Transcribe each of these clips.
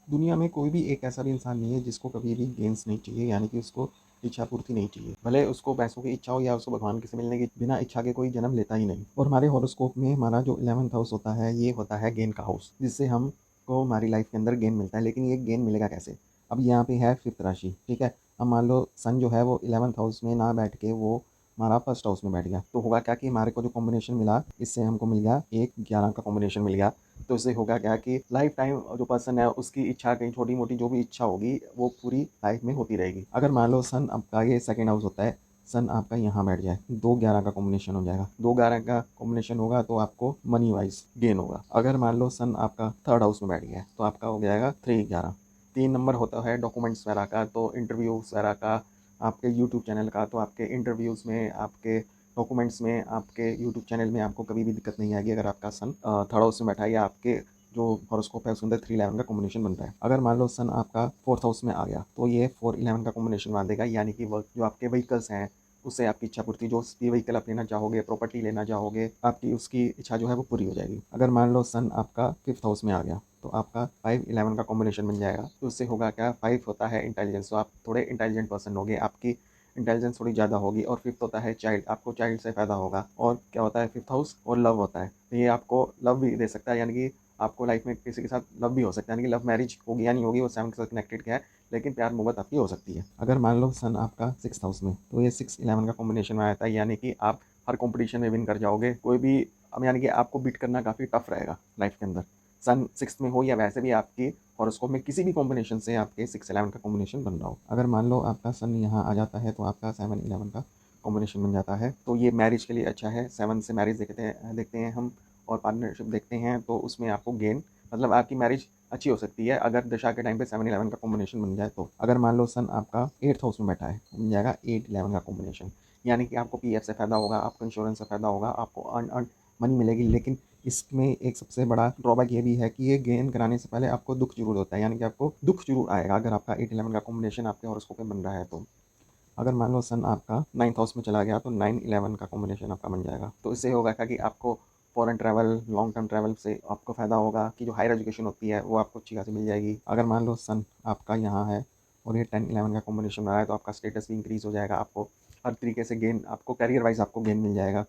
दुनिया में कोई भी एक ऐसा भी इंसान नहीं है जिसको कभी भी गेन्स नहीं चाहिए, यानी कि उसको इच्छा पूर्ति नहीं चाहिए। भले उसको पैसों की इच्छा हो या उसको भगवान के से मिलने की, बिना इच्छा के कोई जन्म लेता ही नहीं। और हमारे हॉरोस्कोप में हमारा जो 11th हाउस होता है, ये होता है गेन का हाउस, जिससे हमको हमारी लाइफ के अंदर गेन मिलता है। लेकिन ये गेन मिलेगा कैसे? अब यहाँ पे है 5th राशि, ठीक है। अब मान लो सन जो है वो 11th हाउस में ना बैठ के वो हमारा फर्स्ट हाउस में बैठ गया, तो होगा क्या कि हमारे को जो कॉम्बिनेशन मिला, इससे हमको मिल गया 1-11 का कॉम्बिनेशन मिल गया। तो इससे होगा क्या कि लाइफ टाइम जो पर्सन है उसकी इच्छा, कहीं छोटी मोटी जो भी इच्छा होगी वो पूरी लाइफ में होती रहेगी। अगर मान लो सन आपका ये सेकंड हाउस होता है, सन आपका यहाँ बैठ जाए, 2-11 का कॉम्बिनेशन हो जाएगा। 2-11 का कॉम्बिनेशन होगा तो आपको मनी वाइज गेन होगा। अगर मान लो सन आपका थर्ड हाउस में बैठ गया है तो आपका हो जाएगा 3-11। 3 नंबर होता है डॉक्यूमेंट्स वगैरह का, तो इंटरव्यूज वगैरह का, आपके यूट्यूब चैनल का, तो आपके इंटरव्यूज़ में, आपके डॉक्यूमेंट्स में, आपके यूट्यूब चैनल में आपको कभी भी दिक्कत नहीं आएगी अगर आपका सन थर्ड हाउस में बैठा है या आपके जो हॉरोस्कोप है उसके अंदर 3-11 का कॉम्बिनेशन बन रहा है। अगर मान लो सन आपका फोर्थ हाउस में आ गया तो ये 4-11 का कॉम्बिनेशन बना देगा, यानी कि वर्क जो आपके व्हीकल्स हैं उससे आपकी इच्छा पूर्ति, जो भी व्हीकल आप लेना चाहोगे, प्रॉपर्टी लेना चाहोगे, आपकी उसकी इच्छा जो है वो पूरी हो जाएगी। अगर मान लो सन आपका फिफ्थ हाउस में आ गया तो आपका 5-11 का कॉम्बिनेशन बन जाएगा। तो उससे होगा क्या, 5 होता है इंटेलिजेंस, तो आप थोड़े इंटेलिजेंट पर्सन होगे, आपकी इंटेलिजेंस थोड़ी ज़्यादा होगी। और फिफ्थ होता है चाइल्ड, आपको चाइल्ड से फ़ायदा होगा। और क्या होता है फिफ्थ हाउस, और लव होता है, तो ये आपको लव भी दे सकता है, यानी कि आपको लाइफ में किसी के साथ लव भी हो सकता है, यानी कि लव मैरिज होगी या नहीं होगी वो 7 के साथ कनेक्टेड क्या है, लेकिन प्यार मोहब्बत आपकी हो सकती है। अगर मान लो सन आपका सिक्स हाउस में, तो ये 6-11 का कॉम्बिनेशन में आता है, यानी कि आप हर कॉम्पिटिशन में विन कर जाओगे। कोई भी, अब यानी कि आपको बीट करना काफ़ी टफ रहेगा लाइफ के अंदर। सन सिक्स में हो या वैसे भी आपकी हॉरोस्कोप में किसी भी कॉम्बिनेशन से आपके 6-11 का कॉम्बिनेशन बन रहा हो। अगर मान लो आपका सन यहाँ आ जाता है तो आपका 7-11 का कॉम्बिनेशन बन जाता है, तो ये मैरिज के लिए अच्छा है। 7 से मैरिज देखते हैं हम, और पार्टनरशिप देखते हैं, तो उसमें आपको गेन, मतलब आपकी मैरिज अच्छी हो सकती है अगर दशा के टाइम पे 7-11 का कॉम्बिनेशन बन जाए तो। अगर मान लो सन आपका 8th हाउस में बैठा है, बन जाएगा 8-11 का कॉम्बिनेशन, यानी कि आपको पीएफ से फ़ायदा होगा, आपको इंश्योरेंस से फ़ायदा होगा, आपको अर्न अर्न मनी मिलेगी। लेकिन इसमें एक सबसे बड़ा ड्रॉबैक ये भी है कि ये गेन कराने से पहले आपको दुःख ज़रूर होता है, यानी कि आपको दुःख ज़रूर आएगा अगर आपका 8-11 का कॉम्बिनेशन आपके हॉरोस्कोप में बन रहा है तो। अगर मान लो सन आपका 9th हाउस में चला गया तो 9-11 का कॉम्बिनेशन आपका बन जाएगा। तो इससे होगा क्या कि आपको foreign travel, long term travel से आपको फ़ायदा होगा, कि जो हायर एजुकेशन होती है वो आपको अच्छी खासी मिल जाएगी। अगर मान लो सन आपका यहाँ है और ये 10-11 का कॉम्बिनेशन रहा है तो आपका स्टेटस भी इंक्रीज़ हो जाएगा, आपको हर तरीके से गेन, आपको करियर वाइज आपको गेन मिल जाएगा।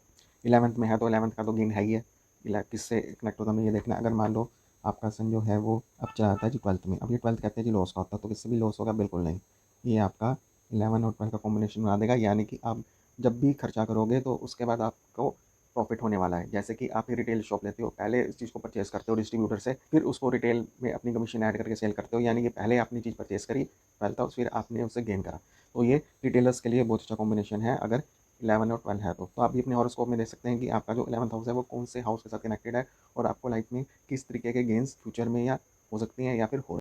11th में है तो 11th का तो गेन है ही है। किससे कनेक्ट होता है हमें ये देखना है। अगर मान लो आपका सन जो है वो अब चला जाता है जी 12th में, अब ये 12th कहते हैं जी लॉस का होता है, तो किससे भी लॉस होगा? बिल्कुल नहीं। ये आपका 11 और 12 का कॉम्बिनेशन बना देगा, यानी कि आप जब भी खर्चा करोगे तो उसके बाद आपको प्रॉफिट होने वाला है। जैसे कि आप रिटेल शॉप लेते हो, पहले इस चीज़ को परचेज़ करते हो डिस्ट्रीब्यूटर से, फिर उसको रिटेल में अपनी कमीशन ऐड करके सेल करते हो, यानी कि पहले आपने चीज़ परचेज़ करी 12th हाउस, फिर आपने उससे गेन करा। तो ये रिटेलर्स के लिए बहुत अच्छा कॉम्बिनेशन है अगर 11 और 12 है तो आप भी अपने हॉरोस्कोप में देख सकते हैं कि आपका जो 11th हाउस है वो कौन से हाउस के साथ कनेक्टेड है, और आपको लाइफ में किस तरीके के गेन्स फ्यूचर में या हो सकती हैं या फिर हो